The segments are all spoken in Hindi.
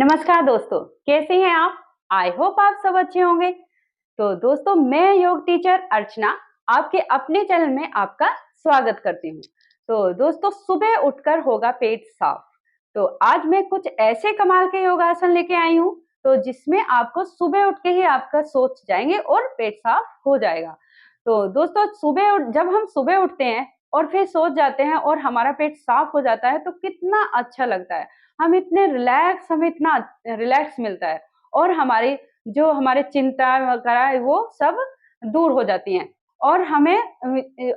नमस्कार दोस्तों, कैसे हैं आप? आई होप आप सब अच्छे होंगे। तो दोस्तों, मैं योग टीचर अर्चना आपके अपने चैनल में आपका स्वागत करती हूँ। तो दोस्तों, सुबह उठकर होगा पेट साफ। तो आज मैं कुछ ऐसे कमाल के योगासन लेके आई हूँ, तो जिसमें आपको सुबह उठ के ही आपका सोच जाएंगे और पेट साफ हो जाएगा। तो दोस्तों, जब हम सुबह उठते हैं और फिर सोच जाते हैं और हमारा पेट साफ हो जाता है, तो कितना अच्छा लगता है। हमें इतना रिलैक्स मिलता है और हमारे चिंता वगैरह है वो सब दूर हो जाती हैं और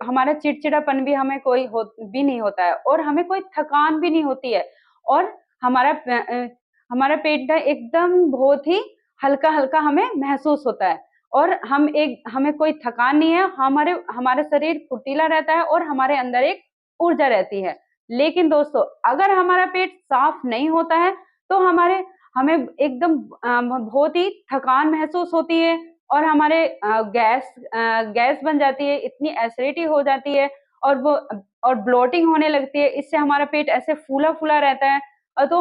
हमारा चिड़चिड़ापन भी हमें कोई हो भी नहीं होता है और हमें कोई थकान भी नहीं होती है और हमारा पेट ना एकदम बहुत ही हल्का-हल्का हमें महसूस होता है और हमें कोई थकान नहीं है, हमारा शरीर फुर्तीला रहता है और हमारे अंदर एक ऊर्जा रहती है। लेकिन दोस्तों, अगर हमारा पेट साफ नहीं होता है, तो हमें एकदम बहुत ही थकान महसूस होती है और गैस बन जाती है, इतनी एसिडिटी हो जाती है और ब्लोटिंग होने लगती है। इससे हमारा पेट ऐसे फूला-फूला रहता है तो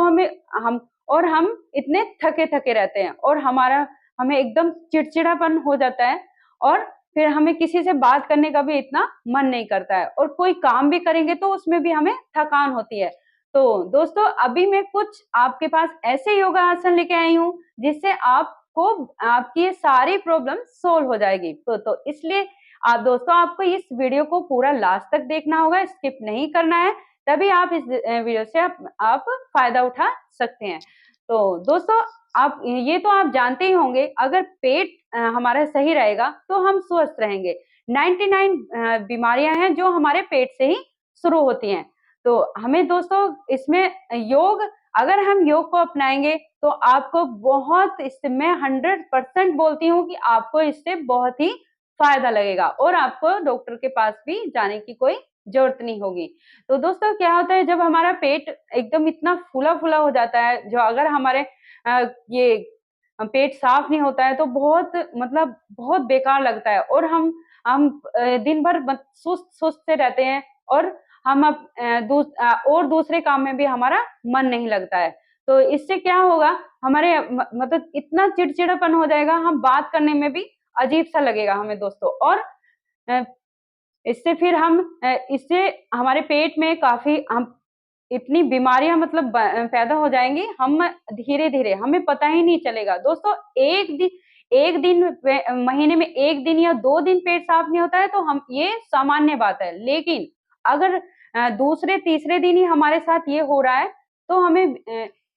हम इतने थके-थके रहते हैं और हमें एकदम चिड़चिड़ापन हो जाता है और फिर हमें किसी से बात करने का भी इतना मन नहीं करता है और कोई काम भी करेंगे तो उसमें भी हमें थकान होती है। तो दोस्तों, अभी मैं कुछ आपके पास ऐसे योगा आसन लेके आई हूँ जिससे आपको आपकी ये सारी प्रॉब्लम सोल्व हो जाएगी। तो इसलिए आपको इस वीडियो को पूरा लास्ट तक देखना होगा, स्किप नहीं करना है, तभी आप इस वीडियो से आप फायदा उठा सकते हैं। तो दोस्तों, आप जानते ही होंगे, अगर पेट हमारा सही रहेगा तो हम स्वस्थ रहेंगे। 99 बीमारियां हैं जो हमारे पेट से ही शुरू होती हैं। तो हमें दोस्तों इसमें योग अगर हम योग को अपनाएंगे तो आपको बहुत इससे मैं 100% बोलती हूँ कि आपको इससे बहुत ही फायदा लगेगा और आपको डॉक्टर के पास भी जाने की कोई जरूरत नहीं होगी। तो दोस्तों, क्या होता है जब हमारा पेट एकदम इतना फूला-फूला हो जाता है, जो अगर ये पेट साफ नहीं होता है तो बहुत बेकार लगता है और हम दिन भर सुस्त-सुस्त से रहते हैं और और दूसरे काम में भी हमारा मन नहीं लगता है। तो इससे क्या होगा, हमारे मतलब इतना चिड़चिड़ापन हो जाएगा, हम बात करने में भी अजीब-सा लगेगा हमें दोस्तों और अ, इससे हमारे पेट में काफ़ी हम इतनी बीमारियाँ पैदा हो जाएँगी, हम धीरे-धीरे हमें पता ही नहीं चलेगा। दोस्तों, एक दिन महीने में 1 दिन या 2 दिन पेट साफ नहीं होता है तो हम ये सामान्य बात है। लेकिन अगर दूसरे-तीसरे दिन ही हमारे साथ ये हो रहा है, तो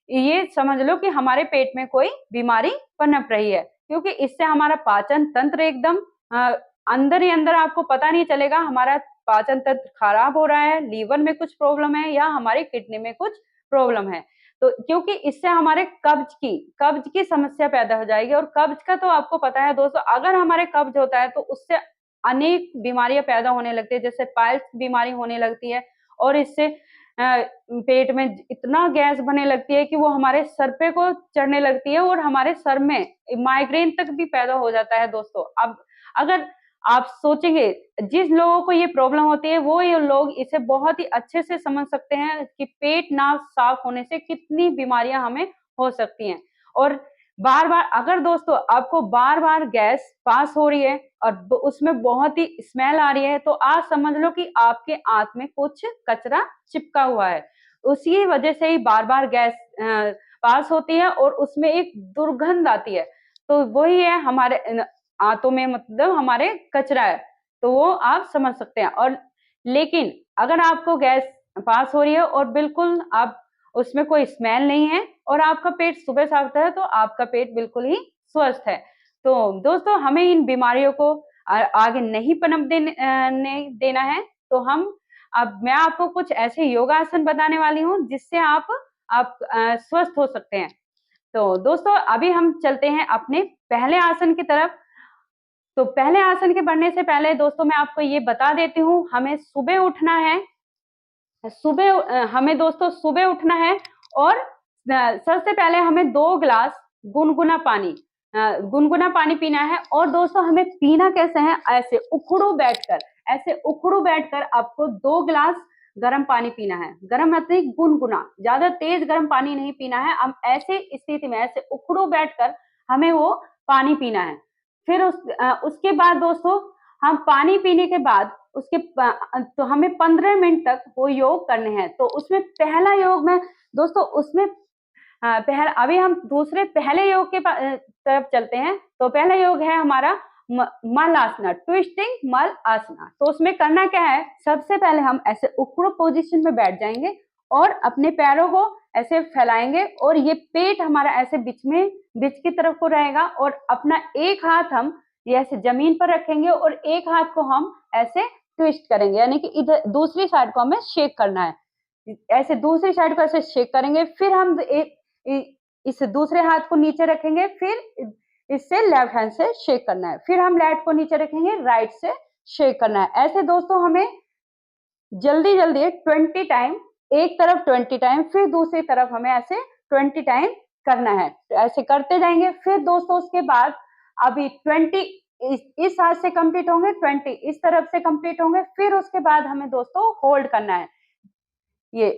ये समझ लो कि हमारे पेट में कोई बीमारी पनप रही है। क्योंकि इससे हमारा पाचन तंत्र एकदम अ, अंदर ही अंदर आपको पता नहीं चलेगा, हमारा पाचन तंत्र खराब हो रहा है, लीवर में कुछ प्रॉब्लम है या हमारी किडनी में कुछ प्रॉब्लम है। तो क्योंकि इससे हमारे कब्ज की समस्या पैदा हो जाएगी और कब्ज का तो आपको पता है दोस्तों, अगर हमारे कब्ज होता है तो उससे अनेक बीमारियाँ पैदा होने लगती है, जैसे पाइल्स बीमारी होने लगती है और इससे पेट में इतना गैस बनने लगती है कि वो हमारे सर पे को चढ़ने लगती है और हमारे सर में माइग्रेन तक भी पैदा हो जाता है दोस्तों। अब अगर आप सोचेंगे, जिस लोगों को ये प्रॉब्लम होती है वो ये लोग इसे बहुत ही अच्छे से समझ सकते हैं कि पेट ना साफ होने से कितनी बीमारियां हमें हो सकती हैं और बार-बार अगर दोस्तों आपको बार-बार गैस पास हो रही है और उसमें बहुत ही स्मेल आ रही है, तो आज समझ लो कि आपके आंत में कुछ कचरा चिपका हुआ है। उसी वजह से ही बार-बार गैस पास होती है और उसमें एक दुर्गंध आती है। तो वही है हमारे आंतों में हमारे कचरा है, तो वो आप समझ सकते हैं और लेकिन अगर आपको गैस पास हो रही है और बिल्कुल आप उसमें कोई स्मेल नहीं है और आपका पेट सुबह साफ होता है, तो आपका पेट बिल्कुल ही स्वस्थ है। तो दोस्तों, हमें इन बीमारियों को आगे नहीं नहीं देना है, तो अब मैं आपको कुछ ऐसे योगासन बताने वाली हूँ जिससे आप स्वस्थ हो सकते हैं। तो दोस्तों, अभी हम चलते हैं अपने पहले आसन की तरफ। तो पहले आसन के बढ़ने से पहले दोस्तों मैं आपको ये बता देती हूँ, हमें दोस्तों सुबह उठना है और सबसे पहले हमें 2 ग्लास गुनगुना पानी गुनगुना पानी पीना है और दोस्तों हमें पीना कैसे है, ऐसे उखड़ू बैठकर आपको 2 ग्लास गर्म पानी पीना है। गर्म मतलब गुनगुना, ज्यादा तेज गर्म पानी नहीं पीना है। हम ऐसे स्थिति में ऐसे उखड़ू बैठकर हमें वो पानी पीना है। फिर उसके बाद दोस्तों हम पानी पीने के बाद तो हमें 15 मिनट तक वो योग करने हैं। तो उसमें पहला योग में दोस्तों उसमें अभी हम पहले योग के तरफ चलते हैं। तो पहला योग है हमारा मल आसना, ट्विस्टिंग मल आसना। तो उसमें करना क्या है, सबसे पहले हम ऐसे उखड़ू पोजीशन में बैठ जाएंगे और अपने पैरों को ऐसे फैलाएंगे और ये पेट हमारा ऐसे बीच की तरफ को रहेगा और अपना एक हाथ हम ये ऐसे जमीन पर रखेंगे और एक हाथ को हम ऐसे ट्विस्ट करेंगे, यानी कि इधर दूसरी साइड को हमें शेक करना है। ऐसे दूसरी साइड को ऐसे शेक करेंगे, फिर हम इस दूसरे हाथ को नीचे रखेंगे, फिर इससे लेफ्ट हैंड से शेक करना है, फिर हम लेफ्ट को नीचे रखेंगे, राइट से शेक करना है। ऐसे दोस्तों हमें जल्दी जल्दी 20 टाइम, एक तरफ 20 टाइम, फिर दूसरी तरफ हमें ऐसे 20 टाइम करना है। तो ऐसे करते जाएंगे। फिर दोस्तों उसके बाद अभी 20 इस हाथ से कंप्लीट होंगे, 20 इस तरफ से कंप्लीट होंगे, फिर उसके बाद हमें दोस्तों होल्ड करना है। ये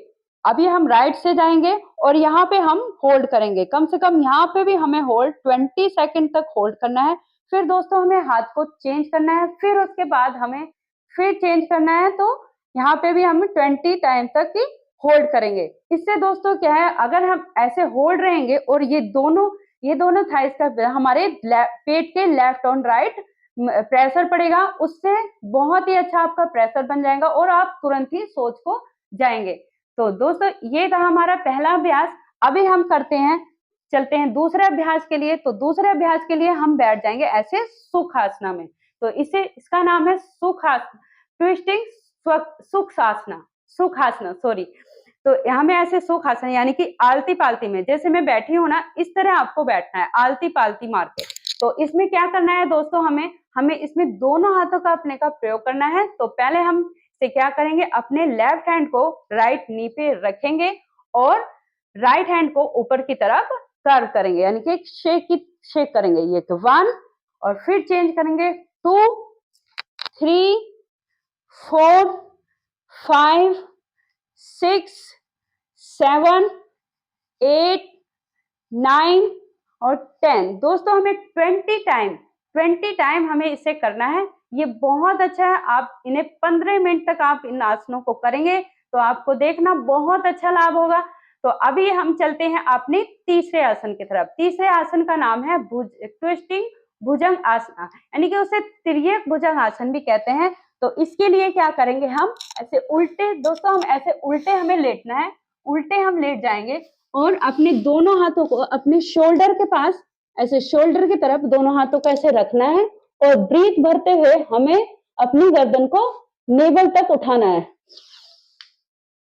अभी हम राइट से जाएंगे और यहाँ पे हम होल्ड करेंगे, कम से कम यहाँ पे भी हमें होल्ड 20 सेकंड तक होल्ड करना है। फिर दोस्तों हमें हाथ को चेंज करना है, फिर उसके बाद हमें फिर चेंज करना है। तो यहाँ पे भी हम 20 टाइम तक ही होल्ड करेंगे। इससे दोस्तों क्या है, अगर हम ऐसे होल्ड रहेंगे और ये दोनों थाइस का हमारे पेट के लेफ्ट और राइट प्रेशर पड़ेगा, उससे बहुत ही अच्छा आपका प्रेशर बन जाएगा और आप तुरंत ही सोच को जाएंगे। तो दोस्तों ये था हमारा पहला अभ्यास। अभी हम चलते हैं दूसरे अभ्यास के लिए। तो दूसरे अभ्यास के लिए हम बैठ जाएंगे ऐसे सुखासना में। तो इसका नाम है ट्विस्टिंग सुखासना सॉरी। तो हमें ऐसे सुखासन यानी कि आलती पालती में, जैसे मैं बैठी हूं ना, इस तरह आपको बैठना है आलती पालती मार के। तो इसमें क्या करना है दोस्तों, हमें इसमें दोनों हाथों का अपने का प्रयोग करना है। तो पहले हम से क्या करेंगे, अपने लेफ्ट हैंड को राइट नी पे रखेंगे और राइट हैंड को ऊपर की तरफ कर्व करेंगे, यानी कि शेक करेंगे। ये तो 1 और फिर चेंज करेंगे 2 3 4 5 6 7 8 9 और 10। दोस्तों हमें 20 टाइम हमें इसे करना है। ये बहुत अच्छा है। आप इन्हें 15 मिनट तक आप इन आसनों को करेंगे तो आपको देखना बहुत अच्छा लाभ होगा। तो अभी हम चलते हैं अपने तीसरे आसन की तरफ। तीसरे आसन का नाम है ट्विस्टिंग भुजंग आसन, यानी कि उसे तिर्यक भुजंग आसन भी कहते हैं। तो इसके लिए क्या करेंगे, हम ऐसे उल्टे, दोस्तों हम ऐसे उल्टे हमें लेटना है। उल्टे हम लेट जाएंगे और अपने दोनों हाथों को अपने शोल्डर के पास, ऐसे शोल्डर की तरफ दोनों हाथों को ऐसे रखना है और ब्रीथ भरते हुए हमें अपनी गर्दन को नेवल तक उठाना है।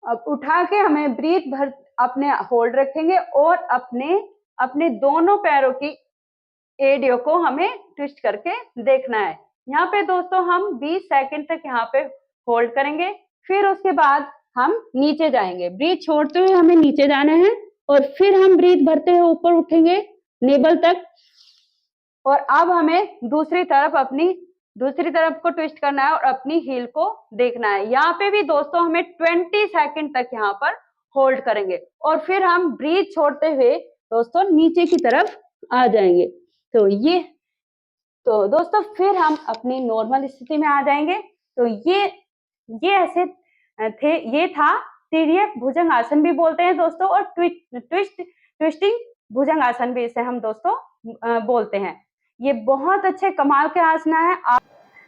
अब उठा के हमें ब्रीथ भर अपने होल्ड रखेंगे और अपने दोनों पैरों की एडियो को हमें ट्विस्ट करके देखना है। यहाँ पे दोस्तों हम 20 सेकंड तक यहाँ पे होल्ड करेंगे, फिर उसके बाद हम नीचे जाएंगे। ब्रीथ छोड़ते हुए हमें नीचे जाना है और फिर हम ब्रीथ भरते हुए ऊपर उठेंगे नेवल तक। और अब हमें दूसरी तरफ को ट्विस्ट करना है और अपनी हील को देखना है। यहाँ पे भी दोस्तों हमें 20 सेकंड तक यहाँ पर होल्ड करेंगे और फिर हम ब्रीथ छोड़ते हुए दोस्तों नीचे की तरफ आ जाएंगे। तो दोस्तों फिर हम अपनी नॉर्मल स्थिति में आ जाएंगे। तो ये ऐसे थे, ये था तिर्यक भुजंग आसन भी बोलते हैं दोस्तों, और ट्विस्टिंग भुजंग आसन भी इसे हम दोस्तों बोलते हैं। ये बहुत अच्छे कमाल के आसन है।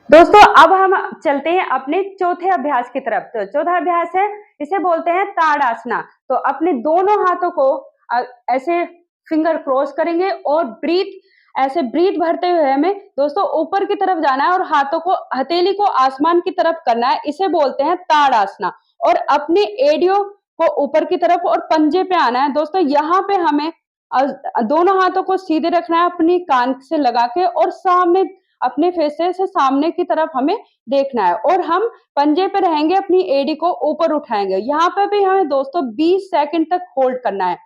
दोस्तों अब हम चलते हैं अपने चौथे अभ्यास की तरफ। तो चौथा अभ्यास है, इसे बोलते हैं ताड़ासना। तो अपने दोनों हाथों को ऐसे फिंगर क्रॉस करेंगे और ब्रीथ भरते हुए हमें दोस्तों ऊपर की तरफ जाना है और हथेली को आसमान की तरफ करना है। इसे बोलते हैं ताड़ासना। और अपने एडियो को ऊपर की तरफ और पंजे पे आना है। दोस्तों यहाँ पे हमें दोनों हाथों को सीधे रखना है अपनी कान से लगा के और सामने अपने फेसे से सामने की तरफ हमें देखना है और हम पंजे पे रहेंगे, अपनी एडी को ऊपर उठाएंगे। यहाँ पे भी हमें दोस्तों 20 सेकंड तक होल्ड करना है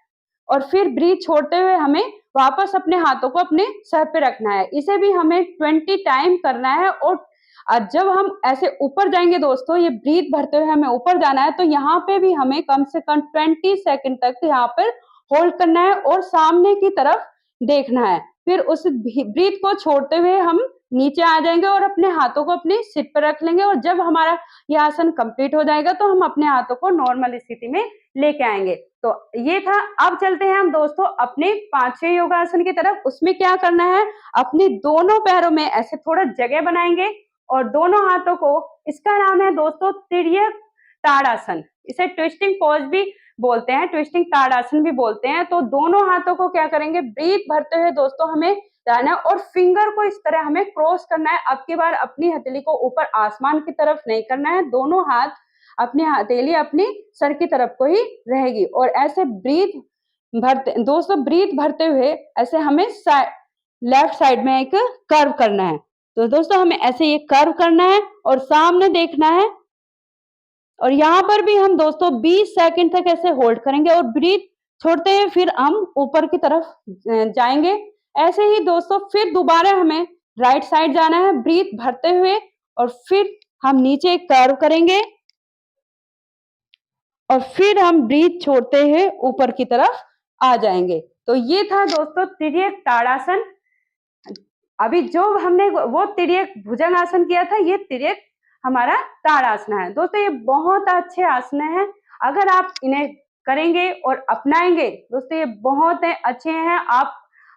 और फिर ब्रीथ छोड़ते हुए हमें वापस अपने हाथों को अपने सर पे रखना है। इसे भी हमें 20 टाइम करना है और और जब हम ऐसे ऊपर जाएंगे दोस्तों, ये ब्रीथ भरते हुए हमें ऊपर जाना है, तो यहाँ पे भी हमें कम से कम 20 सेकंड तक यहाँ पर होल्ड करना है और सामने की तरफ देखना है। फिर उस ब्रीथ को छोड़ते हुए हम नीचे आ जाएंगे और अपने हाथों को अपनी सिर पर रख लेंगे, और जब हमारा यह आसन कंप्लीट हो जाएगा तो हम अपने हाथों को नॉर्मल स्थिति में लेके आएंगे। तो ये था। अब चलते हैं हम दोस्तों अपने 5वें योगासन की तरफ। उसमें क्या करना है, अपने दोनों पैरों में ऐसे थोड़ा जगह बनाएंगे और दोनों हाथों को, इसका नाम है दोस्तों तिर्यक ताड़ासन, इसे ट्विस्टिंग पोज भी बोलते हैं, ट्विस्टिंग ताड़ासन भी बोलते हैं। तो दोनों हाथों को क्या करेंगे, ब्रीथ भरते हुए दोस्तों हमें जाना है और फिंगर को इस तरह हमें क्रॉस करना है। अब की बार अपनी हथेली को ऊपर आसमान की तरफ नहीं करना है, दोनों हाथ अपनी हथेली अपनी सर की तरफ को ही रहेगी, और ऐसे ब्रीथ भरते दोस्तों, ब्रीथ भरते हुए ऐसे हमें लेफ्ट साइड में एक कर्व करना है। तो दोस्तों हमें ऐसे ये कर्व करना है और सामने देखना है, और यहाँ पर भी हम दोस्तों 20 सेकंड तक ऐसे होल्ड करेंगे और ब्रीथ छोड़ते हुए फिर हम ऊपर की तरफ जाएंगे। ऐसे ही दोस्तों फिर दोबारा हमें राइट साइड जाना है ब्रीथ भरते हुए, और फिर हम नीचे कर्व करेंगे और फिर हम ब्रीथ छोड़ते हुए ऊपर की तरफ आ जाएंगे। तो ये था दोस्तों तिर्यक ताड़ासन। अभी जो हमने वो तिर्यक भुजंगासन किया था, ये तिर्यक हमारा ताड़ासन है। दोस्तों ये बहुत अच्छे आसन हैं, अगर आप इन्हें करेंगे और अपनाएंगे दोस्तों ये बहुत अच्छे हैं।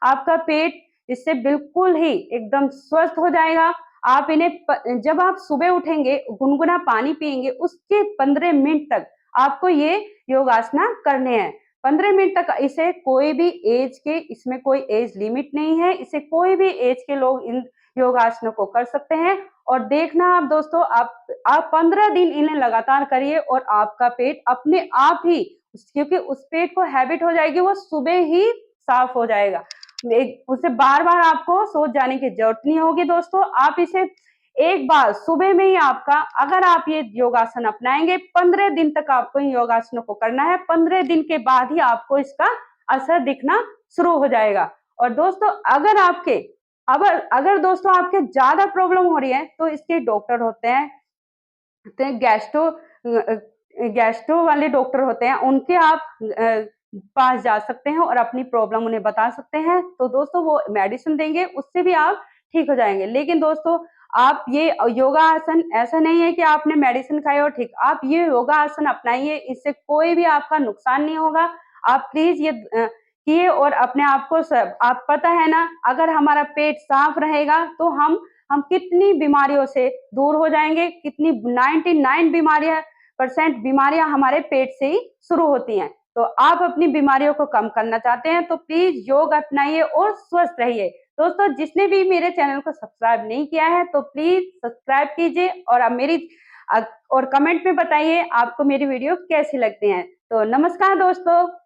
आपका पेट इससे बिल्कुल ही एकदम स्वस्थ हो जाएगा। आप इन्हें जब आप सुबह उठेंगे, गुनगुना पानी पिएंगे, उसके 15 मिनट तक आपको ये योगासना करने हैं। 15 मिनट तक। इसे कोई भी एज के, इसमें कोई एज लिमिट नहीं है, इसे कोई भी एज के लोग इन योगासनों को कर सकते हैं। और देखना आप दोस्तों, आप 15 दिन इन्हें लगातार करिए और आपका पेट अपने आप ही, क्योंकि उस पेट को हैबिट हो जाएगी, वो सुबह ही साफ हो जाएगा, उसे बार बार आपको सोच जाने की जरूरत नहीं होगी। दोस्तों आप इसे एक बार सुबह में ही आपका, अगर आप ये योगासन अपनाएंगे, 15 दिन तक आपको इन योगासनों को करना है। 15 दिन के बाद ही आपको इसका असर दिखना शुरू हो जाएगा। और दोस्तों अगर दोस्तों आपके ज्यादा प्रॉब्लम हो रही है, तो इसके डॉक्टर होते हैं, गैस्ट्रो वाले डॉक्टर होते हैं, उनके आप पास जा सकते हैं और अपनी प्रॉब्लम उन्हें बता सकते हैं। तो दोस्तों वो मेडिसिन देंगे, उससे भी आप ठीक हो जाएंगे। लेकिन दोस्तों आप ये योगा आसन ऐसा नहीं है कि आपने मेडिसिन खाई और ठीक, आप ये योगा आसन अपनाइए, इससे कोई भी आपका नुकसान नहीं होगा। आप प्लीज ये किए और अपने आप को आप पता है ना, अगर हमारा पेट साफ रहेगा तो हम कितनी बीमारियों से दूर हो जाएंगे। कितनी 99% बीमारियां हमारे पेट से ही शुरू होती हैं। तो आप अपनी बीमारियों को कम करना चाहते हैं तो प्लीज योग अपनाइए और स्वस्थ रहिए। दोस्तों जिसने भी मेरे चैनल को सब्सक्राइब नहीं किया है तो प्लीज सब्सक्राइब कीजिए, और अब और कमेंट में बताइए आपको मेरी वीडियो कैसी लगती हैं। तो नमस्कार दोस्तों।